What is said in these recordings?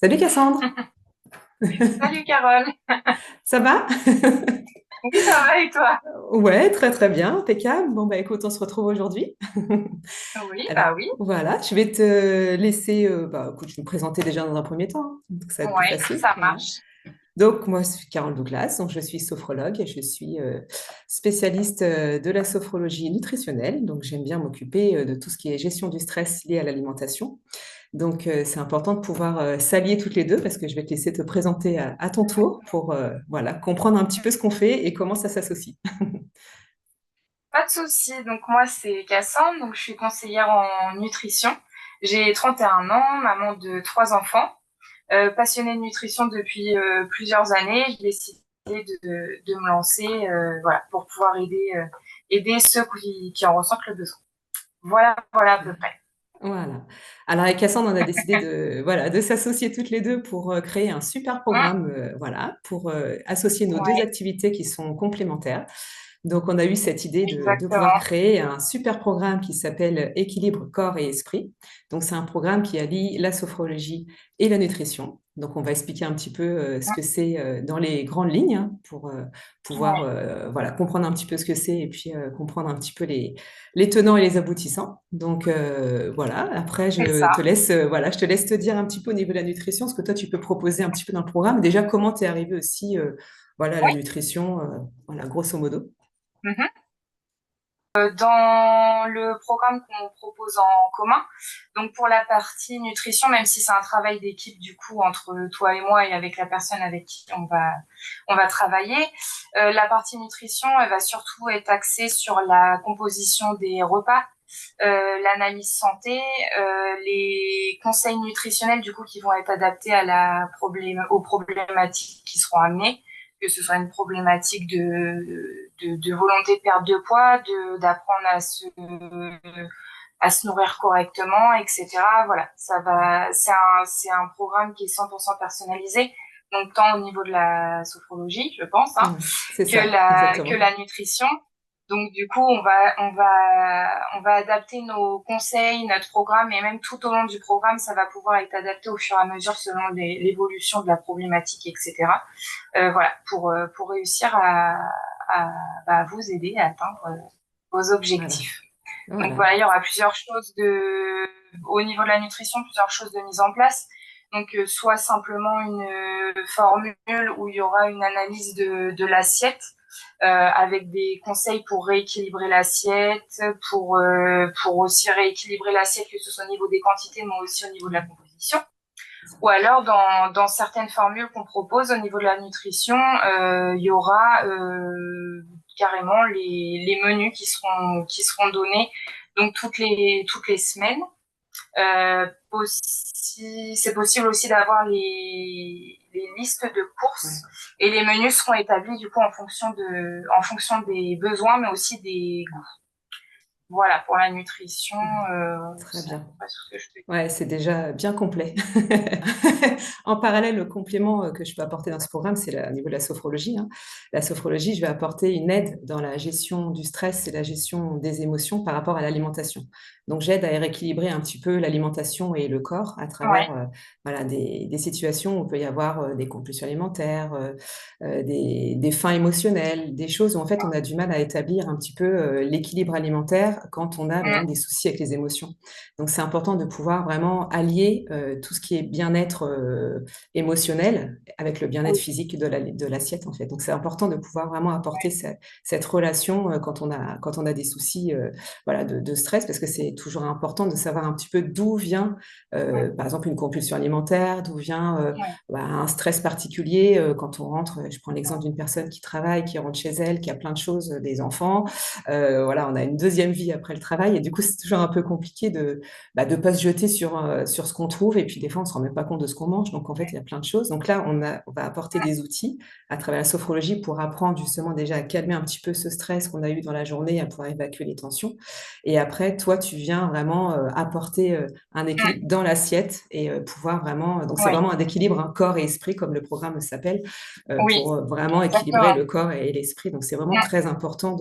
Salut Cassandre, Salut Carole. ça va? Oui, ça va et toi? Ouais, très très bien, impeccable. Bon bah écoute, on se retrouve aujourd'hui. Oui, Alors bah oui. voilà, je vais te laisser, écoute, je vais me présenter déjà dans un premier temps, hein, donc ça va être plus Ouais, facile. ça Voilà. marche. Donc moi, je suis Carole Douglas, donc je suis sophrologue et je suis spécialiste de la sophrologie nutritionnelle. Donc j'aime bien m'occuper de tout ce qui est gestion du stress lié à l'alimentation. Donc, c'est important de pouvoir s'allier toutes les deux parce que je vais te laisser te présenter à ton tour pour voilà, comprendre un petit peu ce qu'on fait et comment ça s'associe. Pas de souci. Donc moi, c'est Cassandre. Donc je suis conseillère en nutrition. J'ai 31 ans, maman de trois enfants, passionnée de nutrition depuis plusieurs années. J'ai décidé de me lancer, voilà, pour pouvoir aider ceux qui en ressentent le besoin. Voilà, voilà à peu près. Voilà. Alors, avec Cassandre, on a décidé de, voilà, de s'associer toutes les deux pour créer un super programme, voilà, pour associer nos deux Ouais, activités qui sont complémentaires. Donc, on a eu cette idée de pouvoir exactement. créer un super programme qui s'appelle Équilibre corps et esprit. Donc, c'est un programme qui allie la sophrologie et la nutrition. Donc, on va expliquer un petit peu ce que c'est dans les grandes lignes hein, pour pouvoir Ouais, voilà, comprendre un petit peu ce que c'est et puis comprendre un petit peu les tenants et les aboutissants. Donc voilà, après c'est ça. voilà, je te laisse te dire un petit peu au niveau de la nutrition, ce que toi tu peux proposer un petit peu dans le programme. Déjà, comment tu es arrivé aussi voilà, à la Oui. nutrition, voilà, grosso modo. Dans le programme qu'on propose en commun. Donc pour la partie nutrition, même si c'est un travail d'équipe du coup entre toi et moi et avec la personne avec qui on va travailler, la partie nutrition, elle va surtout être axée sur la composition des repas, l'analyse santé, les conseils nutritionnels du coup qui vont être adaptés aux problématiques qui seront amenées, que ce soit une problématique de volonté de perte de poids, d'apprendre à se nourrir correctement, etc. Voilà, c'est un programme qui est 100% personnalisé, donc tant au niveau de la sophrologie, je pense, hein, Ouais, c'est que ça, la, que exactement. la nutrition. Donc du coup, on va adapter nos conseils, notre programme, et même tout au long du programme, ça va pouvoir être adapté au fur et à mesure selon l'évolution de la problématique, etc. Voilà, pour réussir à vous aider à atteindre vos Voilà, objectifs. Donc voilà. voilà, il y aura plusieurs choses au niveau de la nutrition, plusieurs choses de mise en place. Donc soit simplement une formule où il y aura une analyse de l'assiette avec des conseils pour rééquilibrer l'assiette, pour aussi rééquilibrer l'assiette, que ce soit au niveau des quantités, mais aussi au niveau de la composition. Ou alors, dans certaines formules qu'on propose au niveau de la nutrition, il y aura carrément les menus qui seront donnés donc toutes les semaines. C'est possible aussi d'avoir les listes de Ouais. courses et les menus seront établis du coup en fonction des besoins, mais aussi des goûts. Voilà, pour la nutrition, Ouais. Très c'est à bien. peu près tout ce que je peux dire. Ouais, c'est déjà bien complet. En parallèle, le complément que je peux apporter dans ce programme, c'est au niveau de la sophrologie, hein. La sophrologie, je vais apporter une aide dans la gestion du stress et la gestion des émotions par rapport à l'alimentation. Donc, j'aide à rééquilibrer un petit peu l'alimentation et le corps à travers Ouais, voilà, des situations où il peut y avoir des compulsions alimentaires, des faims émotionnelles, des choses où en fait on a du mal à établir un petit peu l'équilibre alimentaire quand on a par exemple, des soucis avec les émotions. Donc, c'est important de pouvoir vraiment allier tout ce qui est bien-être émotionnel avec le bien-être oui, physique de l'assiette, en fait. Donc, c'est important de pouvoir vraiment apporter cette relation quand on a des soucis voilà, de stress, parce que c'est toujours important de savoir un petit peu d'où vient, ouais, par exemple, une compulsion alimentaire, d'où vient ouais, un stress particulier quand on rentre. Je prends l'exemple d'une personne qui travaille, qui rentre chez elle, qui a plein de choses, des enfants. Voilà, on a une deuxième vie après le travail, et du coup, c'est toujours un peu compliqué de pas se jeter sur ce qu'on trouve. Et puis, des fois, on se rend même pas compte de ce qu'on mange. Donc, en fait, il y a plein de choses. Donc là, on va apporter des outils à travers la sophrologie pour apprendre justement déjà à calmer un petit peu ce stress qu'on a eu dans la journée, à pouvoir évacuer les tensions. Et après, toi, tu viens vraiment apporter un équilibre dans l'assiette et pouvoir vraiment. Donc, c'est ouais, vraiment un équilibre, hein, corps et esprit, comme le programme s'appelle, oui, pour vraiment équilibrer exactement. le corps et l'esprit. Donc, c'est vraiment très important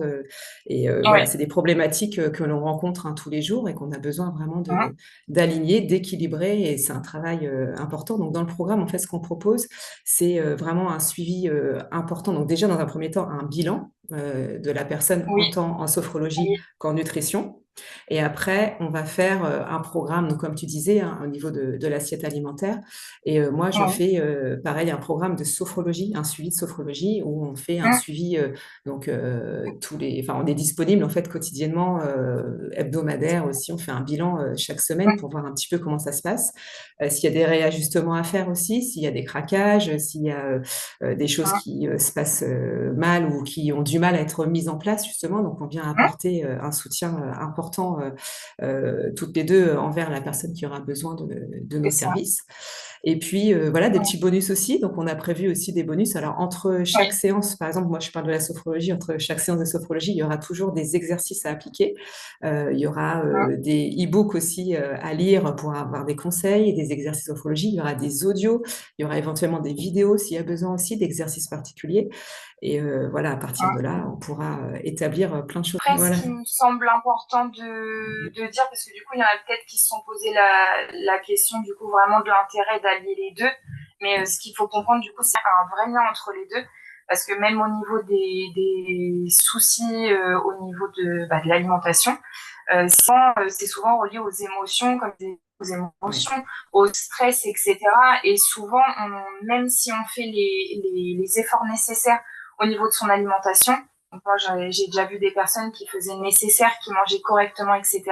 et voilà, Ouais. c'est des problématiques problématiques que l'on rencontre tous les jours et qu'on a besoin vraiment Mhm. d'aligner, d'équilibrer, et c'est un travail important. Donc dans le programme, en fait, ce qu'on propose, c'est vraiment un suivi important. Donc déjà, dans un premier temps, un bilan de la personne, Oui, autant en sophrologie oui, qu'en nutrition. Et après, on va faire un programme, donc comme tu disais, hein, au niveau de l'assiette alimentaire. Et moi, je oui. fais pareil, un programme de sophrologie, un suivi de sophrologie, où on fait un Mhm. suivi, donc enfin, on est disponible en fait quotidiennement, hebdomadaire aussi. On fait un bilan chaque semaine pour voir un petit peu comment ça se passe, s'il y a des réajustements à faire aussi, s'il y a des craquages, s'il y a des choses qui se passent mal ou qui ont du mal à être mises en place justement. Donc, on vient Mhm. apporter un soutien important toutes les deux envers la personne qui aura besoin de C'est nos ça. services. Et puis voilà, des Mhm. petits bonus aussi. Donc on a prévu aussi des bonus. Alors entre chaque Oui. séance, par exemple, moi je parle de la sophrologie, entre chaque séance de sophrologie, il y aura toujours des exercices à appliquer. Il y aura Mhm. des e-books aussi à lire pour avoir des conseils, des exercices de sophrologie. Il y aura des audios, il y aura éventuellement des vidéos s'il y a besoin aussi d'exercices particuliers. Et voilà, à partir de Mhm. là, on pourra établir plein de choses. Après, ce Voilà. qui me semble important de dire, parce que du coup, il y en a peut-être qui se sont posé la question du coup vraiment de l'intérêt d'allier les deux, mais ce qu'il faut comprendre du coup, c'est un vrai lien entre les deux, parce que même au niveau des soucis, au niveau de l'alimentation, c'est souvent relié aux émotions, comme aux Oui, émotions, au stress, etc. Et souvent, même si on fait les efforts nécessaires au niveau de son alimentation, donc moi, j'ai déjà vu des personnes qui faisaient le nécessaire, qui mangeaient correctement, etc.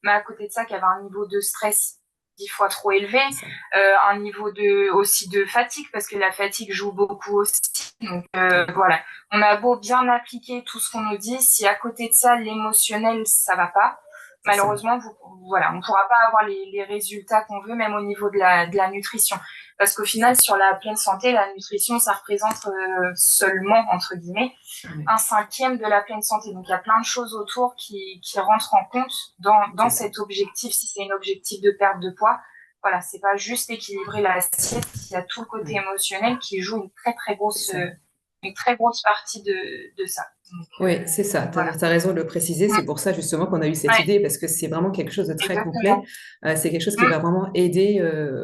Mais à côté de ça, qui avaient un niveau de stress 10 fois trop élevé, c'est ça. un niveau aussi de fatigue, parce que la fatigue joue beaucoup aussi. Donc Oui, voilà, on a beau bien appliquer tout ce qu'on nous dit, si à côté de ça, l'émotionnel, ça va pas, c'est ça. malheureusement, voilà, on ne pourra pas avoir les résultats qu'on veut, même au niveau de la nutrition. Parce qu'au C'est ça. final, sur la pleine santé, la nutrition, ça représente seulement, entre guillemets, Oui, 1/5 de la pleine santé. Donc il y a plein de choses autour qui rentrent en compte dans c'est ça. cet objectif, si c'est un objectif de perte de poids. Voilà, c'est pas juste équilibrer l'assiette, il y a tout le côté Oui, émotionnel qui joue c'est ça. une très grosse partie de ça. Donc, Oui, c'est ça. Tu voilà. as raison de le préciser. C'est pour ça justement qu'on a eu cette Ouais, idée, parce que c'est vraiment quelque chose de très complet. exactement. C'est quelque chose qui Mm, va vraiment aider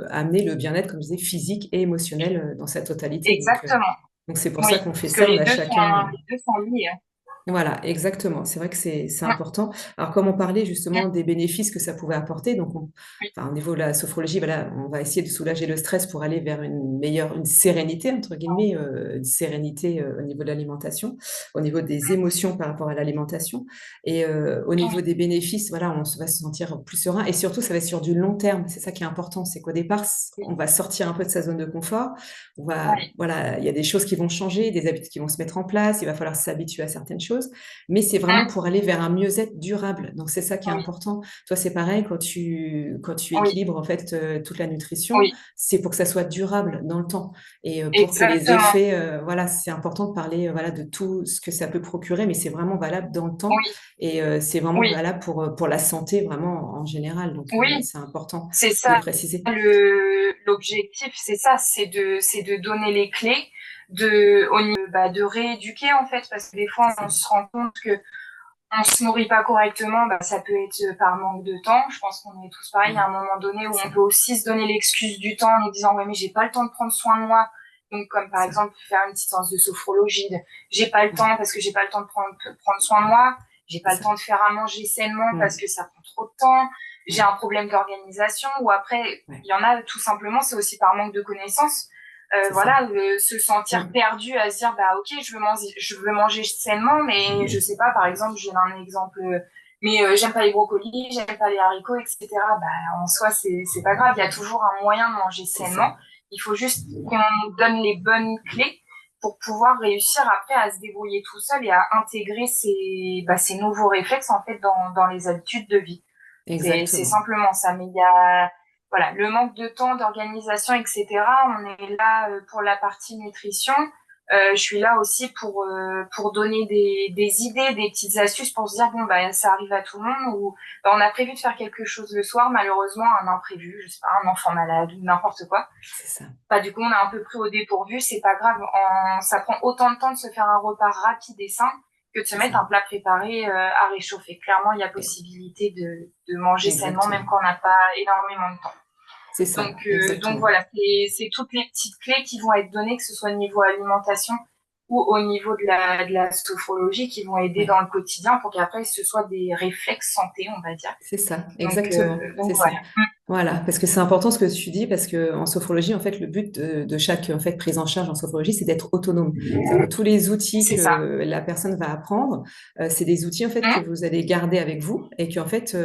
à amener le bien-être, comme je disais, physique et émotionnel dans sa totalité. exactement. Donc c'est pour ça Oui, qu'on fait parce que ça. On a les chacun. deux sont liés. Voilà, exactement. C'est vrai que c'est Mm, important. Alors, comme on parlait mm, justement des bénéfices que ça pouvait apporter, donc oui, enfin, au niveau de la sophrologie, voilà, on va essayer de soulager le stress pour aller vers une sérénité, entre guillemets, une sérénité au niveau de l'alimentation, au niveau des émotions par rapport à l'alimentation. Et au niveau oui, des bénéfices, voilà, va se sentir plus serein. Et surtout, ça va être sur du long terme. C'est ça qui est important. C'est qu'au départ, oui, on va sortir un peu de sa zone de confort. oui, Voilà, il y a des choses qui vont changer, des habitudes qui vont se mettre en place. Il va falloir s'habituer à certaines choses, mais c'est vraiment mm, pour aller vers un mieux-être durable. Donc c'est ça qui est oui, important. Toi, c'est pareil, quand tu oui, équilibres en fait toute la nutrition, oui, c'est pour que ça soit durable dans le temps et pour que les exactement. effets, voilà, c'est important de parler voilà de tout ce que ça peut procurer, mais c'est vraiment valable dans le temps Oui, et c'est vraiment oui, valable pour la santé vraiment en général. Donc oui, c'est important c'est de le ça préciser. l'objectif, c'est ça, c'est de donner les clés, de rééduquer en fait, parce que des C'est fois on ça. se rend compte que on se nourrit pas correctement, ça peut être par manque de temps. Je pense qu'on est tous pareils à un Oui, moment donné où c'est on ça, peut aussi se donner l'excuse du temps en nous disant ouais mais j'ai pas le temps de prendre soin de moi. Donc comme par c'est ça. exemple faire une petite séance de sophrologie, j'ai pas le temps Oui, parce que j'ai pas le temps de prendre soin de moi, j'ai c'est pas le ça. temps de faire à manger sainement parce Mm. que ça prend trop de temps, j'ai Oui, un problème d'organisation ou après ouais, il y en a tout simplement c'est aussi par manque de connaissances. c'est ça. Voilà, se sentir Mm. perdu, à se dire bah ok, je veux manger sainement, mais je sais pas, par exemple, j'ai un exemple, mais j'aime pas les brocolis, j'aime pas les haricots, etc. Bah en soi c'est pas grave, il y a toujours un moyen de manger C'est sainement. ça. Il faut juste qu'on nous donne les bonnes clés pour pouvoir réussir après à se débrouiller tout seul et à intégrer ces nouveaux réflexes en fait dans les habitudes de vie. C'est Exactement. simplement ça, mais il y a voilà, le manque de temps, d'organisation, etc. On est là pour la partie nutrition. Je suis là aussi pour donner des idées, des petites astuces pour se dire, bon, bah, ça arrive à tout le monde ou bah, on a prévu de faire quelque chose le soir, malheureusement, un imprévu, je sais pas, un enfant malade ou n'importe quoi. C'est ça. Bah, du coup, on a un peu pris au dépourvu, c'est pas grave. Ça prend autant de temps de se faire un repas rapide et sain que de se c'est mettre ça. un plat préparé à réchauffer. Clairement, il y a possibilité de manger sainement, même Exactement. quand on n'a pas énormément de temps. C'est ça, Donc exactement. voilà, c'est toutes les petites clés qui vont être données, que ce soit au niveau alimentation ou au niveau de la sophrologie, qui vont aider Ouais. dans le quotidien pour qu'après ce soit des réflexes santé, on va dire. C'est ça, exactement, c'est Donc ça. voilà. Voilà, parce que c'est important ce que tu dis, parce que en sophrologie, en fait, le but de chaque en fait prise en charge en sophrologie, c'est d'être autonome. C'est-à-dire que tous les outils C'est ça. que la personne va apprendre, c'est des outils en fait que Mmh. vous allez garder avec vous et que en fait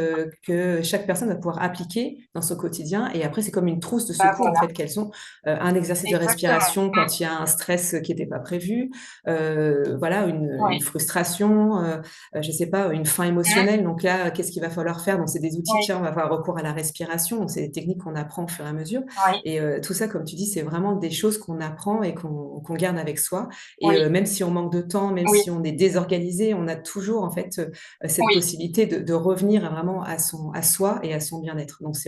que chaque personne va pouvoir appliquer dans son quotidien. Et après, c'est comme une trousse de Bah secours en voilà, fait qu'elles sont un exercice de exactement. respiration Mmh. quand il y a un stress qui n'était pas prévu, voilà, une Oui. frustration. Je sais pas, une faim Mmh. émotionnelle. Donc là, qu'est-ce qu'il va falloir faire? Donc c'est des outils, Oui. tiens, on va avoir recours à la respiration. Donc c'est des techniques qu'on apprend au fur et à mesure. Oui. Et tout ça, comme tu dis, c'est vraiment des choses qu'on apprend et qu'on garde avec soi. Et Oui. même si on manque de temps, même Oui. si on est désorganisé, on a toujours en fait cette Oui. possibilité de revenir vraiment à soi et à son bien-être. Donc Oui.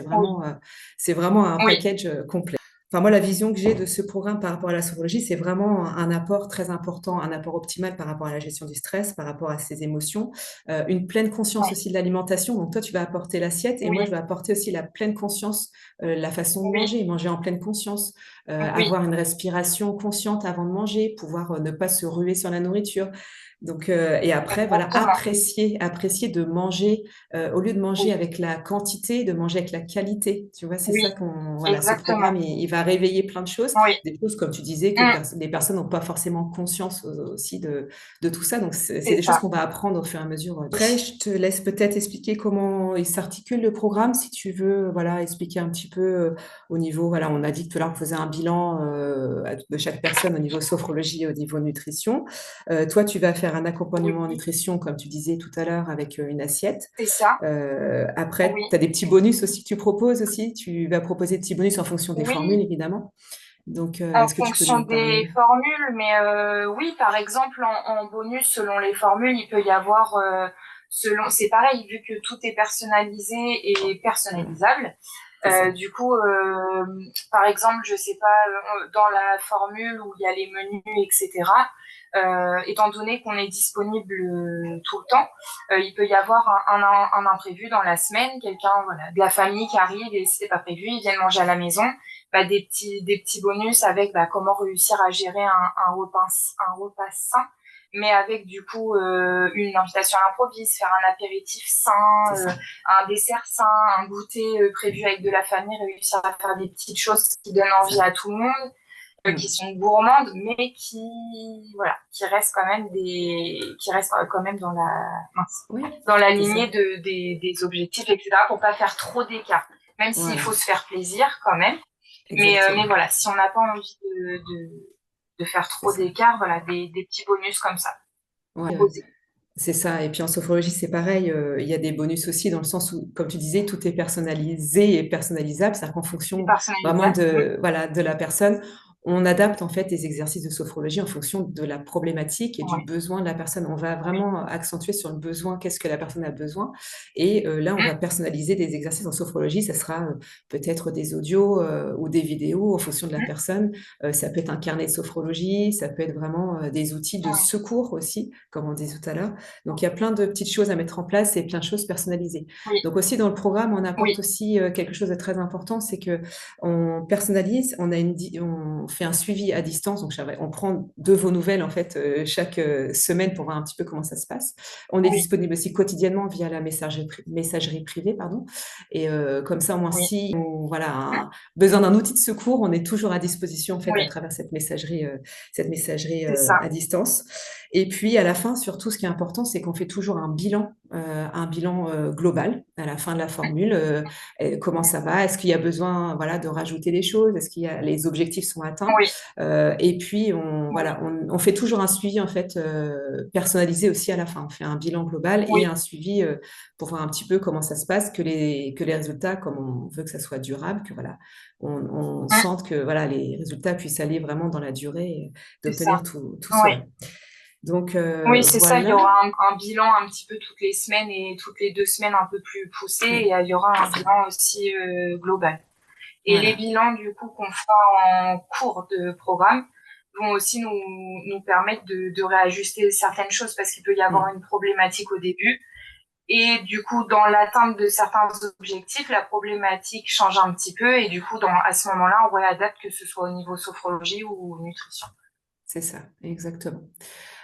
c'est vraiment un Oui. package complet. Enfin, moi, la vision que j'ai de ce programme par rapport à la sophrologie, c'est vraiment un apport très important, un apport optimal par rapport à la gestion du stress, par rapport à ses émotions, une pleine conscience Oui. aussi de l'alimentation. Donc toi, tu vas apporter l'assiette et moi, Oui. je vais apporter aussi la pleine conscience, la façon de Oui. manger, manger en pleine conscience, Oui. avoir une respiration consciente avant de manger, pouvoir ne pas se ruer sur la nourriture. Donc, et après, voilà, Exactement. apprécier de manger, au lieu de manger Oui. avec la quantité, de manger avec la qualité. Tu vois, c'est Oui. ça voilà, ce Exactement. programme, il va réveiller plein de choses, Oui. des choses, comme tu disais, que Mmh. les personnes n'ont pas forcément conscience aussi de tout ça. Donc, c'est C'est des choses ça. qu'on va apprendre au fur et à mesure. Après, Oui. je te laisse peut-être expliquer comment il s'articule le programme, si tu veux, voilà, expliquer un petit peu au niveau, voilà, on a dit que tout à l'heure, on faisait un bilan de chaque personne au niveau sophrologie et au niveau nutrition. Toi, tu vas faire un accompagnement en Oui. nutrition, comme tu disais tout à l'heure, avec une assiette. C'est ça. Après, Oui. tu as des petits bonus aussi que tu proposes aussi. Tu vas proposer des petits bonus en fonction des formules, Oui. évidemment. Donc, En est-ce que tu peux fonction nous des parler? formules, mais oui, par exemple, en bonus, selon les formules, il peut y avoir, c'est pareil, vu que tout est personnalisé et Voilà, personnalisable. c'est ça. Du coup, par exemple, je sais pas, dans la formule où il y a les menus, etc., étant donné qu'on est disponible tout le temps, il peut y avoir un imprévu dans la semaine, quelqu'un, voilà, de la famille qui arrive et c'est pas prévu, ils viennent manger à la maison, bah, des petits bonus avec bah, comment réussir à gérer un repas sain, mais avec du coup une invitation à l'improviste, faire un apéritif sain, C'est ça. un dessert sain, un goûter prévu avec de la famille, réussir à faire des petites choses qui donnent C'est envie ça. à tout le monde, qui Mm. sont gourmandes, mais voilà, qui restent quand même Oui, dans la c'est ça. lignée des objectifs, etc., pour pas faire trop d'écart. Même s'il faut Voilà, se faire plaisir quand même. Mais exactement. voilà, si on n'a pas envie de faire C'est trop ça. d'écart, voilà, des petits bonus comme ça. Ouais, Proposés. c'est ça. Et puis en sophrologie, c'est pareil. Il y a des bonus aussi dans le sens où, comme tu disais, tout est personnalisé et personnalisable. C'est-à-dire qu'en C'est fonction vraiment personnalisable. voilà, de la personne, on adapte en fait les exercices de sophrologie en fonction de la problématique et du Ouais. besoin de la personne. On va Oui. vraiment accentuer sur le besoin, qu'est-ce que la personne a besoin. Et là, on Mmh. va personnaliser des exercices en sophrologie. Ça sera peut-être des audios ou des vidéos en fonction de la Mmh. personne. Ça peut être un carnet de sophrologie, ça peut être vraiment des outils de Ouais. secours aussi, comme on disait tout à l'heure. Donc, il y a plein de petites choses à mettre en place et plein de choses personnalisées. Oui. Donc aussi dans le programme, on apporte Oui. aussi quelque chose de très important, c'est que on personnalise, on fait un suivi à distance. Donc on prend de vos nouvelles en fait chaque semaine pour voir un petit peu comment ça se passe. On est Oui. disponible aussi quotidiennement via la messagerie privée, pardon. Et comme ça, au moins, Oui. si on voilà Mmh. besoin d'un outil de secours, on est toujours à disposition en fait à Oui. travers cette messagerie C'est ça. à distance. Et puis à la fin, surtout, ce qui est important, c'est qu'on fait toujours un bilan global à la fin de la formule. Comment ça va? Est-ce qu'il y a besoin, voilà, de rajouter des choses? Est-ce qu'il y a les objectifs sont atteints? Oui. Et puis Oui. on fait toujours un suivi en fait personnalisé aussi à la fin. On fait un bilan global et Oui. un suivi pour voir un petit peu comment ça se passe, que les résultats, comme on veut que ça soit durable, que voilà, on Mmh. sente que voilà les résultats puissent aller vraiment dans la durée et C'est d'obtenir ça. tout Oui. cela. Donc Oui, c'est ça. Il y voilà. aura un bilan un petit peu toutes les semaines et toutes les 2 semaines un peu plus poussé. Et Oui, il y aura c'est un ça. bilan aussi global. Et les Voilà. bilans, du coup, qu'on fera en cours de programme, vont aussi nous permettre de réajuster certaines choses parce qu'il peut y avoir une problématique au début. Et du coup, dans l'atteinte de certains objectifs, la problématique change un petit peu. Et du coup, à ce moment-là, on réadapte, que ce soit au niveau sophrologie ou nutrition. C'est ça, exactement.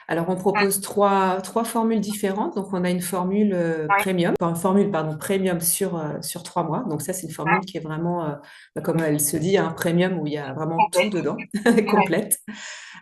Alors, on propose trois formules différentes. Donc, on a une formule Ouais. premium, enfin, formule, pardon, premium sur 3 mois. Donc, ça, c'est une formule qui est vraiment, comme elle se dit, un premium où il y a vraiment tout Complète. dedans, Ouais. complète.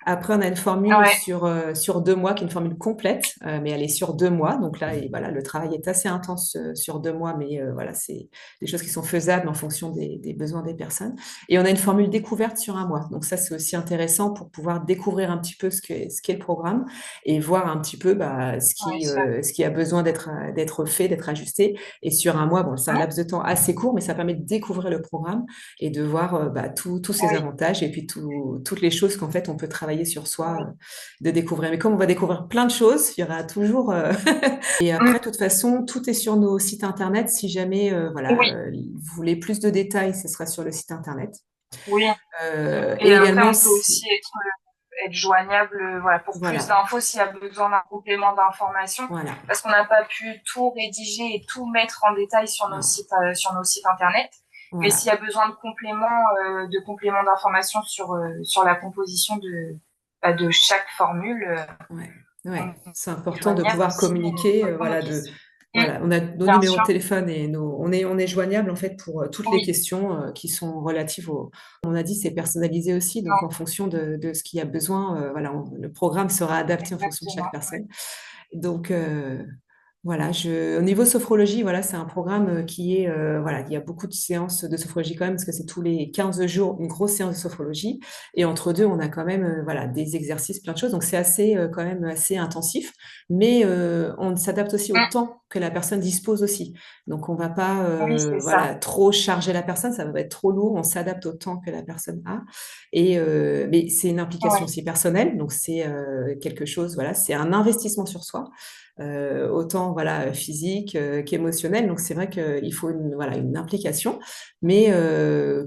Après, on a une formule Ouais. sur 2 mois, qui est une formule complète, mais elle est sur 2 mois. Donc là, et voilà, le travail est assez intense sur 2 mois, mais voilà, c'est des choses qui sont faisables en fonction des besoins des personnes. Et on a une formule découverte sur 1 mois. Donc ça, c'est aussi intéressant pour pouvoir découvrir un petit peu ce qu'est le programme et voir un petit peu ce qui a besoin d'être fait, d'être ajusté. Et sur 1 mois, bon, c'est un laps de temps assez court, mais ça permet de découvrir le programme et de voir tous ses Oui. avantages et puis toutes les choses qu'en fait on peut travailler sur soi, de découvrir. Mais comme on va découvrir plein de choses, il y aura toujours. Et après, de toute façon, tout est sur nos sites internet. Si jamais, Oui. vous voulez plus de détails, ce sera sur le site internet. Oui. Et Et après, également, on peut aussi être joignable, voilà, pour plus voilà, d'infos s'il y a besoin d'un complément d'information, voilà, parce qu'on n'a pas pu tout rédiger et tout mettre en détail non, sur nos sites internet. Mais voilà, s'il y a besoin de compléments d'information sur la composition de chaque formule, ouais, on ouais. C'est est important de joignable pouvoir aussi communiquer, pour nos voilà, questions. voilà, on a nos Bien numéros de sûr. téléphone et on est joignable en fait pour toutes les Oui. questions qui sont relatives on a dit, c'est personnalisé aussi, donc Non, en fonction de ce qu'il y a besoin, voilà, le programme sera adapté en fonction de chaque exactement. personne. Donc, voilà, au niveau sophrologie, voilà, c'est un programme qui est, voilà, il y a beaucoup de séances de sophrologie quand même, parce que c'est tous les 15 jours une grosse séance de sophrologie. Et entre deux, on a quand même, voilà, des exercices, plein de choses. Donc, c'est assez, quand même, assez intensif. Mais on s'adapte aussi au Mm. temps que la personne dispose aussi. Donc, on va pas, Oui, c'est ça. voilà, trop charger la personne, ça va être trop lourd. On s'adapte au temps que la personne a. Et, mais c'est une implication Oui. aussi personnelle. Donc, c'est quelque chose, voilà, c'est un investissement sur soi. Autant voilà physique qu'émotionnel. Donc c'est vrai qu'il faut voilà une implication. Mais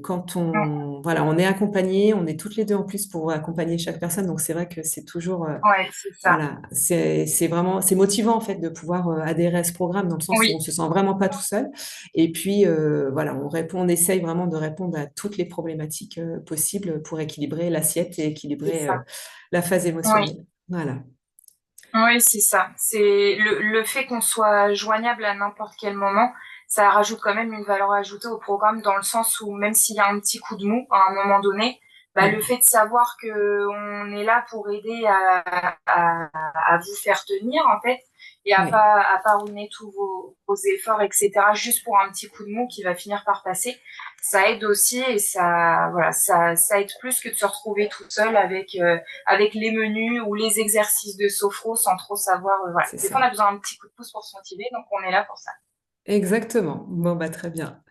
quand Mm. on est accompagné, on est toutes les deux en plus pour accompagner chaque personne. Donc c'est vrai que c'est toujours Ouais, c'est ça. voilà, c'est vraiment c'est motivant en fait de pouvoir adhérer à ce programme dans le sens où on Oui, se sent vraiment pas tout seul. Et puis voilà, on essaye vraiment de répondre à toutes les problématiques possibles pour équilibrer l'assiette et c'est équilibrer ça. la phase Oui. émotionnelle. Voilà. Oui, c'est ça. C'est le fait qu'on soit joignable à n'importe quel moment, ça rajoute quand même une valeur ajoutée au programme dans le sens où même s'il y a un petit coup de mou à un moment donné, bah, le Mm. fait de savoir que on est là pour aider à vous faire tenir en fait et Oui. à pas ruiner tous vos efforts, etc. juste pour un petit coup de mou qui va finir par passer, ça aide aussi et ça voilà ça aide plus que de se retrouver toute seule avec les menus ou les exercices de sophro sans trop savoir. Voilà. C'est Des fois, on ça. a besoin d'un petit coup de pouce pour se motiver, donc on est là pour ça. Exactement. Bon, bah, très bien.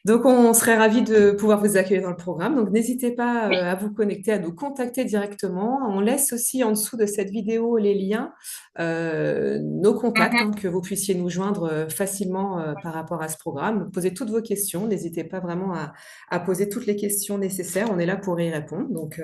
Donc, on serait ravis de pouvoir vous accueillir dans le programme. Donc, n'hésitez pas Oui. à vous connecter, à nous contacter directement. On laisse aussi en dessous de cette vidéo les liens, nos contacts, Mhm. hein, que vous puissiez nous joindre facilement par rapport à ce programme. Posez toutes vos questions. N'hésitez pas vraiment à poser toutes les questions nécessaires. On est là pour y répondre. Donc,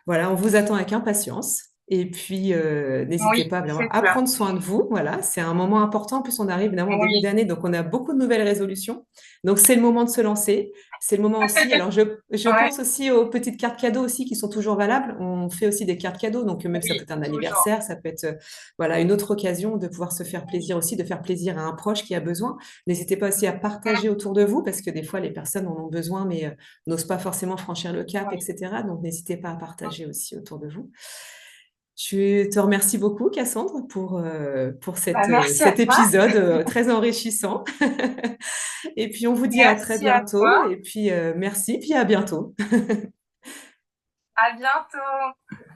voilà, on vous attend avec impatience. Et puis, n'hésitez Oui, pas vraiment c'est à ça. prendre soin de vous. Voilà, c'est un moment important. En plus, on arrive évidemment au début Oui. d'année, donc on a beaucoup de nouvelles résolutions. Donc, c'est le moment de se lancer. C'est le moment aussi. Alors, je Ouais. pense aussi aux petites cartes cadeaux aussi qui sont toujours valables. On fait aussi des cartes cadeaux. Donc, même ça peut Oui, être un toujours. anniversaire, ça peut être voilà, une autre occasion de pouvoir se faire plaisir aussi, de faire plaisir à un proche qui a besoin. N'hésitez pas aussi à partager Mm. autour de vous parce que des fois, les personnes en ont besoin, mais n'osent pas forcément franchir le cap, Oui. etc. Donc, n'hésitez pas à Mm. partager aussi autour de vous. Je te remercie beaucoup, Cassandre, pour Bah, merci à cet toi. épisode très enrichissant. Et puis, on vous dit à très Merci à bientôt. toi. Et puis, merci, puis à bientôt. À bientôt.